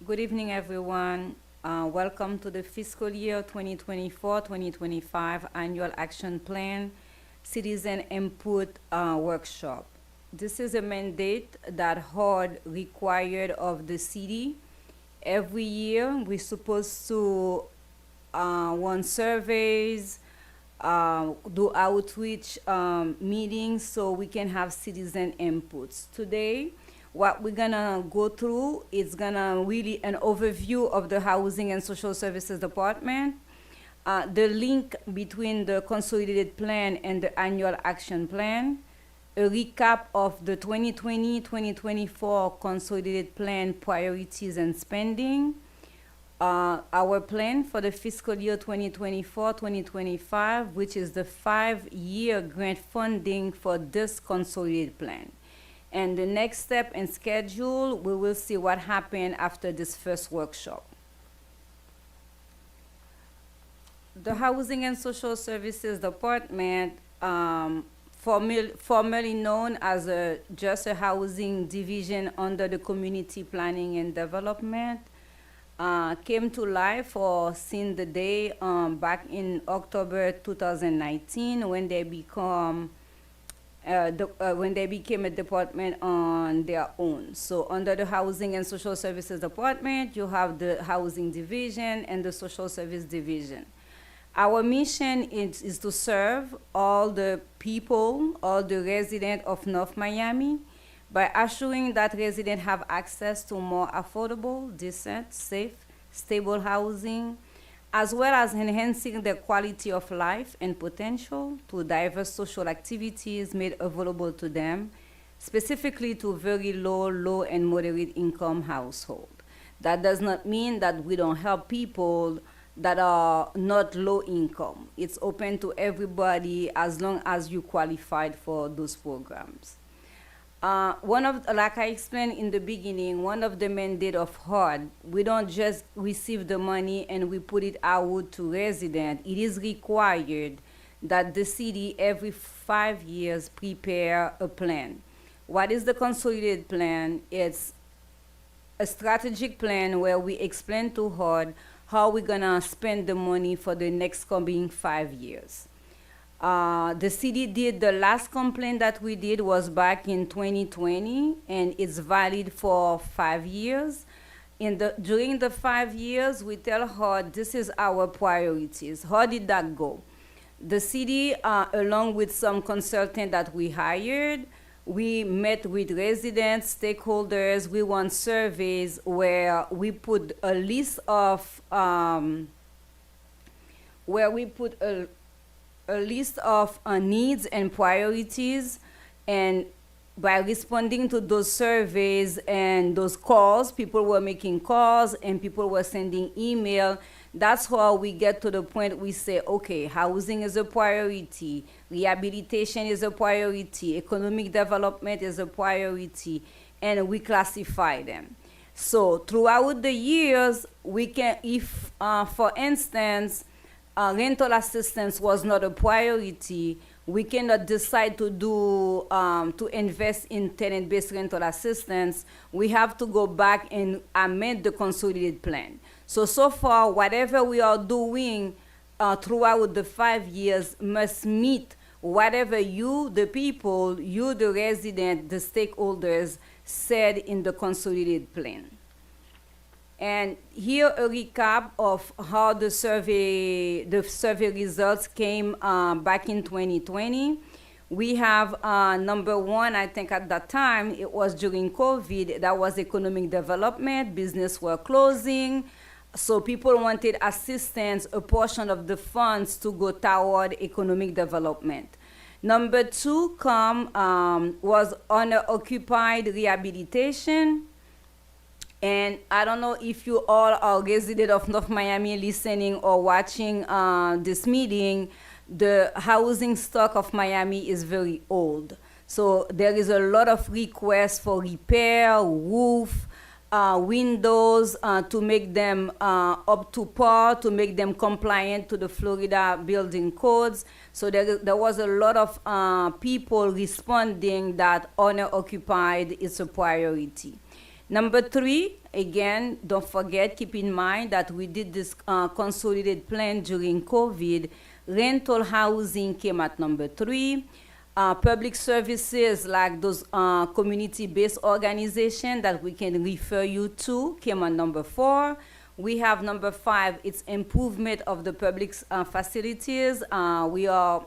Good evening, everyone. Welcome to the fiscal year 2024-2025 Annual Action Plan Citizen Input Workshop. This is a mandate that HUD required of the city. Every year, we're supposed to run surveys, do outreach meetings so we can have citizen inputs. Today, what we're gonna go through is gonna really an overview of the Housing and Social Services Department, the link between the consolidated plan and the annual action plan, a recap of the 2020-2024 consolidated plan priorities and spending, our plan for the fiscal year 2024-2025, which is the 5-year grant funding for this consolidated plan. And the next step and schedule, we will see what happened after this first workshop. The Housing and Social Services Department, formerly known as just a housing division under the Community Planning and Development, came to life or seen the day back in October 2019 when they when they became a department on their own. So under the Housing and Social Services Department, you have the Housing Division and the Social Service Division. Our mission is to serve all the people, all the residents of North Miami by assuring that residents have access to more affordable, decent, safe, stable housing, as well as enhancing their quality of life and potential through diverse social activities made available to them, specifically to very low and moderate income households. That does not mean that we don't help people that are not low income. It's open to everybody as long as you qualified for those programs. Like I explained in the beginning, one of the mandate of HUD, we don't just receive the money and we put it out to residents. It is required that the city every 5 years prepare a plan. What is the consolidated plan? It's a strategic plan where we explain to HUD how we're gonna spend the money for the next coming 5 years. The city did the last complaint that we did was back in 2020, and it's valid for 5 years. During the 5 years, we tell HUD this is our priorities. How did that go? The city, along with some consultant that we hired, we met with residents, stakeholders. We run surveys where we put a list of needs and priorities, and by responding to those surveys and those calls, people were making calls and people were sending email. That's how we get to the point we say, okay, housing is a priority, rehabilitation is a priority, economic development is a priority, and we classify them. So throughout the years, we can, if for instance, rental assistance was not a priority, we cannot decide to do to invest in tenant-based rental assistance. We have to go back and amend the consolidated plan. So far, whatever we are doing throughout the 5 years must meet whatever you, the people, you, the resident, the stakeholders said in the consolidated plan. And here a recap of how the survey results came back in 2020. We have number one, I think at that time, it was during COVID, that was economic development, business were closing, so people wanted assistance, a portion of the funds to go toward economic development. Number two was owner-occupied rehabilitation. And I don't know if you all are residents of North Miami listening or watching this meeting. The housing stock of Miami is very old. So there is a lot of requests for repair, roof, windows to make them up to par, to make them compliant to the Florida building codes. So there was a lot of people responding that owner-occupied is a priority. Number three, again, don't forget, keep in mind that we did this consolidated plan during COVID. Rental housing came at number three. Public services like those community-based organizations that we can refer you to came on number four. We have number five, it's improvement of the public facilities. We are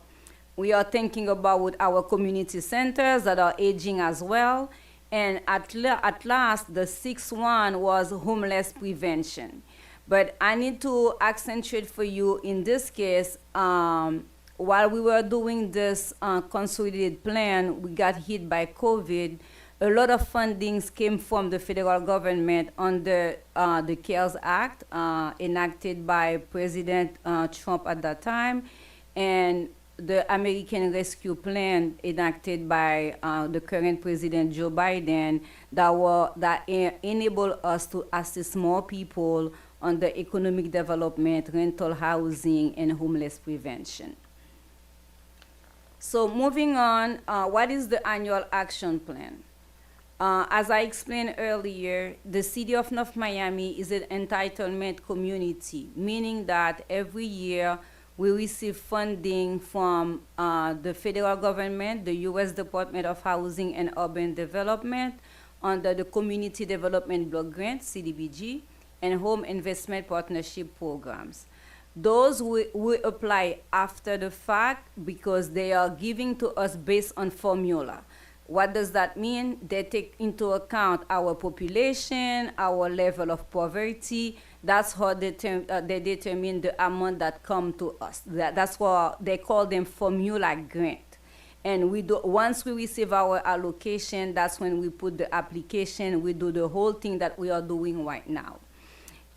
thinking about our community centers that are aging as well. And at last, the sixth one was homeless prevention. But I need to accentuate for you in this case, while we were doing this consolidated plan, we got hit by COVID. A lot of fundings came from the federal government under the CARES Act enacted by President Trump at that time, and the American Rescue Plan enacted by the current President Joe Biden that enable us to assist more people on the economic development, rental housing, and homeless prevention. So moving on, what is the annual action plan? As I explained earlier, the city of North Miami is an entitlement community, meaning that every year we receive funding from the federal government, the U.S. Department of Housing and Urban Development, under the Community Development Block Grant, CDBG, and Home Investment Partnership Programs. Those we apply after the fact because they are giving to us based on formula. What does that mean? They take into account our population, our level of poverty. That's how they determine the amount that come to us. That's why they call them formula grant. And once we receive our allocation, that's when we put the application. We do the whole thing that we are doing right now.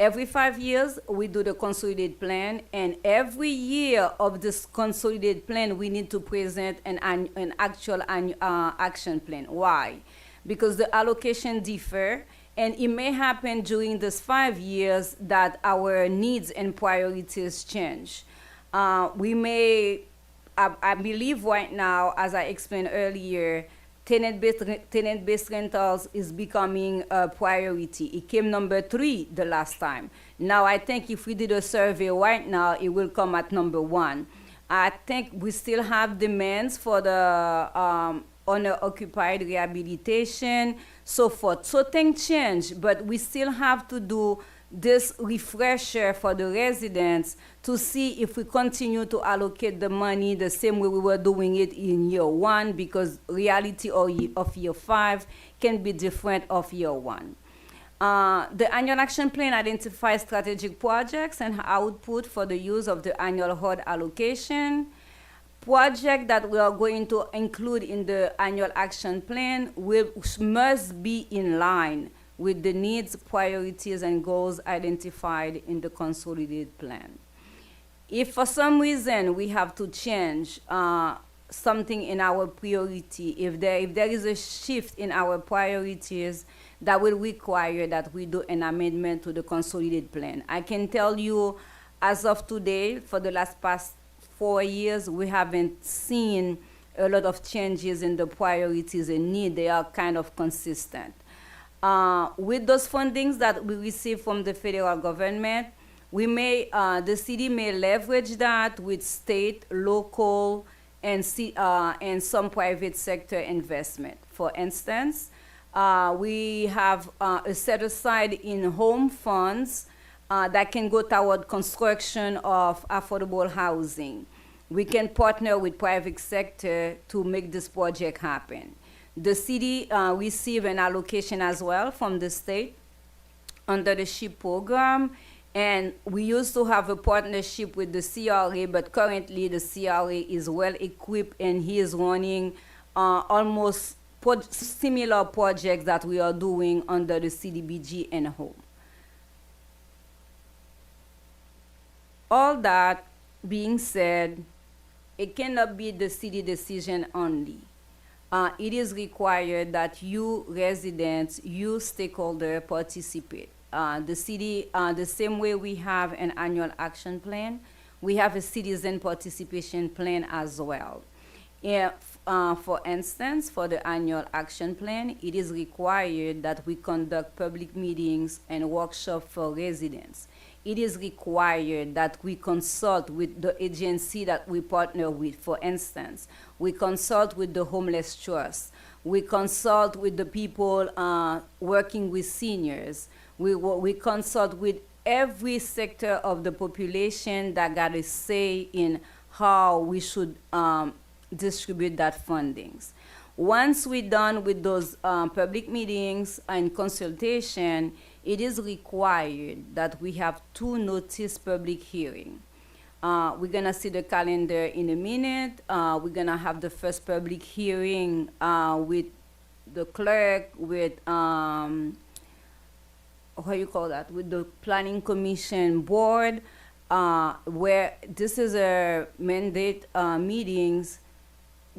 Every 5 years, we do the consolidated plan, and every year of this consolidated plan, we need to present an actual action plan. Why? Because the allocation differ, and it may happen during this 5 years that our needs and priorities change. We may, I believe right now, as I explained earlier, tenant-based rentals is becoming a priority. It came number 3 the last time. Now I think if we did a survey right now, it will come at number 1. I think we still have demands for the owner-occupied rehabilitation, so forth. So things change, but we still have to do this refresher for the residents to see if we continue to allocate the money the same way we were doing it in year 1, because reality of year 5 can be different of year 1. The annual action plan identifies strategic projects and output for the use of the annual HUD allocation. Projects that we are going to include in the annual action plan must be in line with the needs, priorities, and goals identified in the consolidated plan. If for some reason we have to change something in our priority, if there is a shift in our priorities, that will require that we do an amendment to the consolidated plan. I can tell you, as of today, for the past 4 years, we haven't seen a lot of changes in the priorities and need. They are kind of consistent. With those fundings that we receive from the federal government, the city may leverage that with state, local, and some private sector investment. For instance, we have a set aside in home funds that can go toward construction of affordable housing. We can partner with private sector to make this project happen. The city receive an allocation as well from the state under the SHIP program, and we used to have a partnership with the CRA, but currently the CRA is well equipped and he is running almost similar projects that we are doing under the CDBG and home. All that being said, it cannot be the city decision only. It is required that you residents, you stakeholders participate. The city, the same way we have an annual action plan, we have a citizen participation plan as well. If, for instance, for the annual action plan, it is required that we conduct public meetings and workshops for residents. It is required that we consult with the agency that we partner with. For instance, we consult with the Homeless Trust. We consult with the people working with seniors. We consult with every sector of the population that got a say in how we should distribute that fundings. Once we're done with those public meetings and consultation, it is required that we have two notice public hearing. We're gonna see the calendar in a minute. We're gonna have the first public hearing with the clerk, with how you call that, with the planning commission board, where this is a mandate meetings.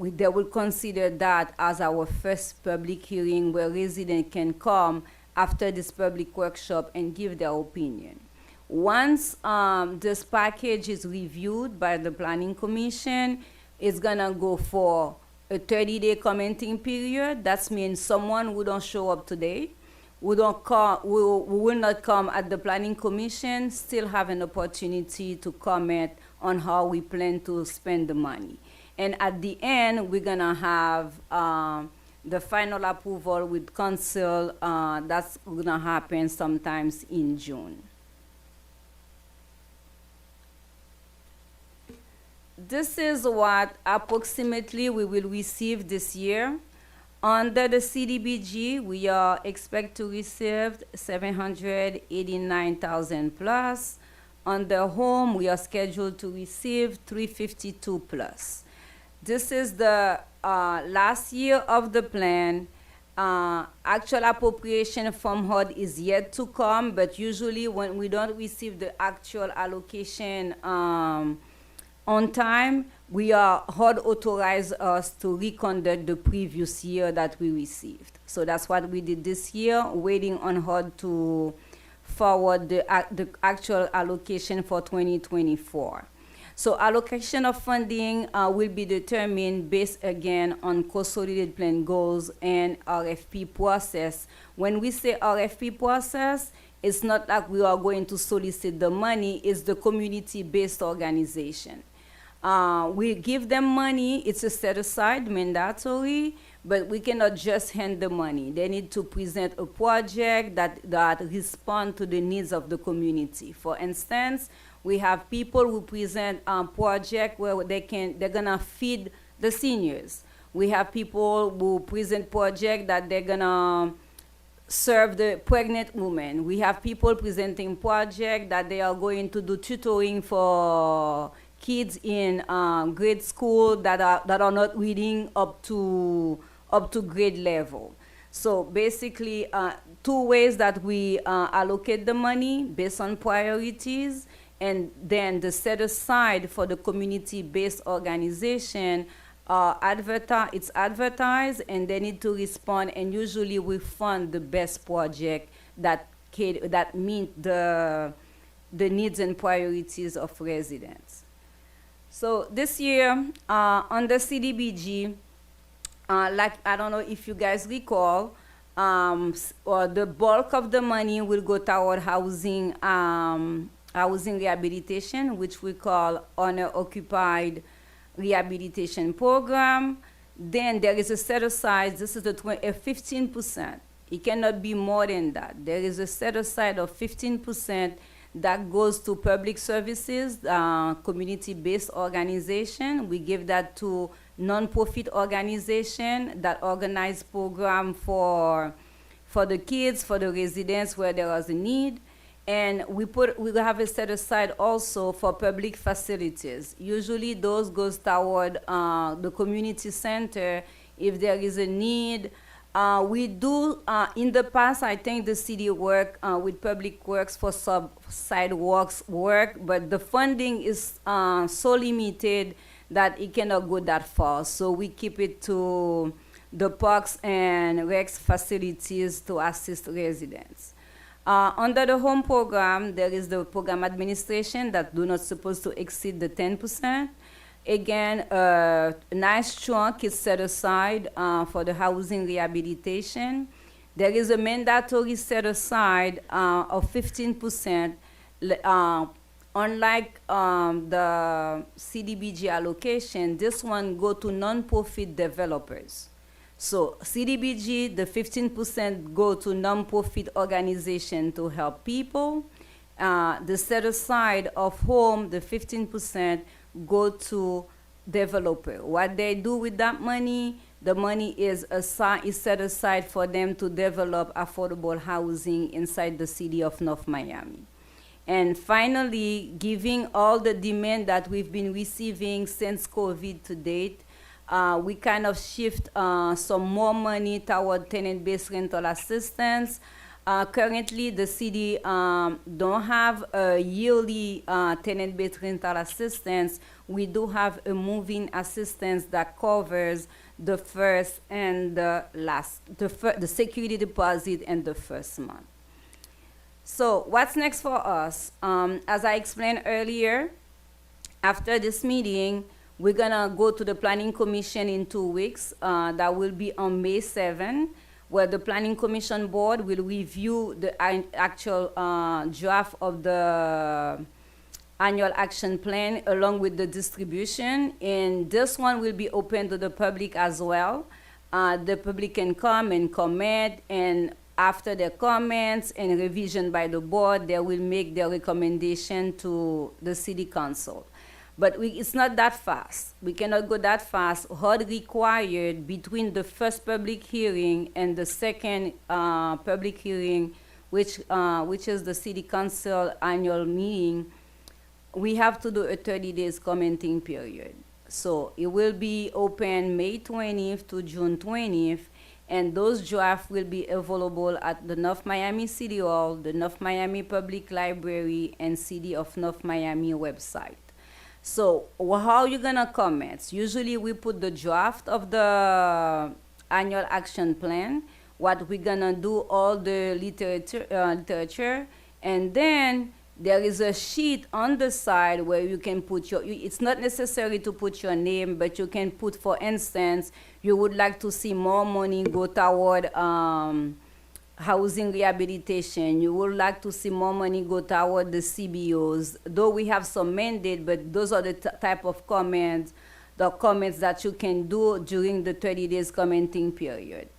They will consider that as our first public hearing where residents can come after this public workshop and give their opinion. Once this package is reviewed by the planning commission, it's gonna go for a 30-day commenting period. That means someone who don't show up today, who will not come at the planning commission, still have an opportunity to comment on how we plan to spend the money. And at the end, we're gonna have the final approval with council. That's gonna happen sometimes in June. This is what approximately we will receive this year. Under the CDBG, we are expect to receive 789,000 plus. Under home, we are scheduled to receive 352 plus. This is the last year of the plan. Actual appropriation from HUD is yet to come, but usually when we don't receive the actual allocation on time, HUD authorized us to reconduct the previous year that we received. So that's what we did this year, waiting on HUD to forward the actual allocation for 2024. So allocation of funding will be determined based again on consolidated plan goals and RFP process. When we say RFP process, it's not like we are going to solicit the money, it's the community-based organization. We give them money, it's a set aside, mandatory, but we cannot just hand the money. They need to present a project that responds to the needs of the community. For instance, we have people who present a project where they're gonna feed the seniors. We have people who present project that they're gonna serve the pregnant women. We have people presenting project that they are going to do tutoring for kids in grade school that are not reading up to grade level. So basically, two ways that we allocate the money based on priorities, and then the set aside for the community-based organization, it's advertised, and they need to respond, and usually we fund the best project that meet the needs and priorities of residents. So this year, under CDBG, like, I don't know if you guys recall, or the bulk of the money will go toward housing rehabilitation, which we call owner-occupied rehabilitation program. Then there is a set aside, this is a 15%. It cannot be more than that. There is a set aside of 15% that goes to public services, community-based organization. We give that to non-profit organization that organize program for the kids, for the residents where there is a need. And we have a set aside also for public facilities. Usually those goes toward the community center if there is a need. We do, in the past, I think the city work with public works for sidewalks work, but the funding is so limited that it cannot go that far. So we keep it to the parks and recs facilities to assist residents. Under the home program, there is the program administration that do not supposed to exceed the 10%. Again, a nice chunk is set aside for the housing rehabilitation. There is a mandatory set aside of 15%. Unlike the CDBG allocation, this one go to non-profit developers. So CDBG, the 15% go to non-profit organization to help people. The set aside of home, the 15% go to developer. What they do with that money, the money is set aside for them to develop affordable housing inside the city of North Miami. And finally, giving all the demand that we've been receiving since COVID to date, we kind of shift some more money toward tenant-based rental assistance. Currently, the city don't have a yearly tenant-based rental assistance. We do have a moving assistance that covers the first and the last, the security deposit and the first month. So what's next for us? As I explained earlier, after this meeting, we're gonna go to the Planning Commission in 2 weeks. That will be on May 7, where the Planning Commission Board will review the actual draft of the annual action plan along with the distribution. And this one will be open to the public as well. The public can come and comment, and after their comments and revision by the board, they will make their recommendation to the city council. But it's not that fast. We cannot go that fast. HUD required between the first public hearing and the second public hearing, which is the city council annual meeting, we have to do a 30 days commenting period. So it will be open May 20th to June 20th, and those drafts will be available at the North Miami City Hall, the North Miami Public Library, and City of North Miami website. So how you gonna comment? Usually we put the draft of the annual action plan, what we're gonna do, all the literature, and then there is a sheet on the side where you can put it's not necessary to put your name, but you can put, for instance, you would like to see more money go toward housing rehabilitation. You would like to see more money go toward the CBOs. Though we have some mandate, but those are the type of comments that you can do during the 30 days commenting period.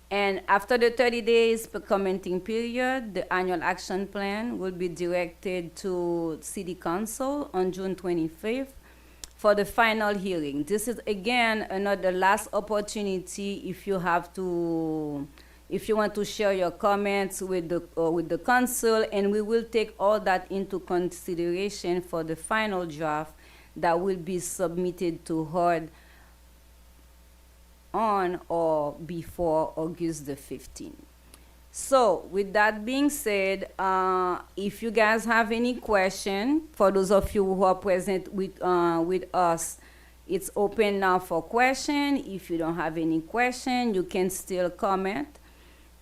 And after the 30 days per commenting period, the annual action plan will be directed to City Council on June 25th for the final hearing. This is again another last opportunity if you want to share your comments with the council, and we will take all that into consideration for the final draft that will be submitted to HUD on or before August the 15th. So with that being said, if you guys have any question, for those of you who are present with us, it's open now for question. If you don't have any question, you can still comment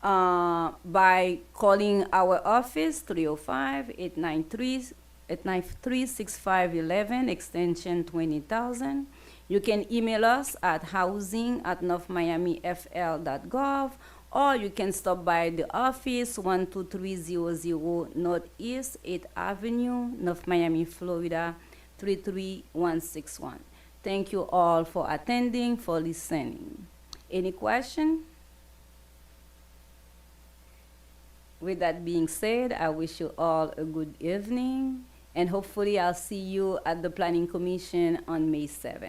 by calling our office, 305-893-6511, extension 20,000. You can email us at housing@northmiamifl.gov, or you can stop by the office, 12300 Northeast 8th Avenue, North Miami, Florida, 33161. Thank you all for attending, for listening. Any question? With that being said, I wish you all a good evening, and hopefully I'll see you at the Planning Commission on May 7th.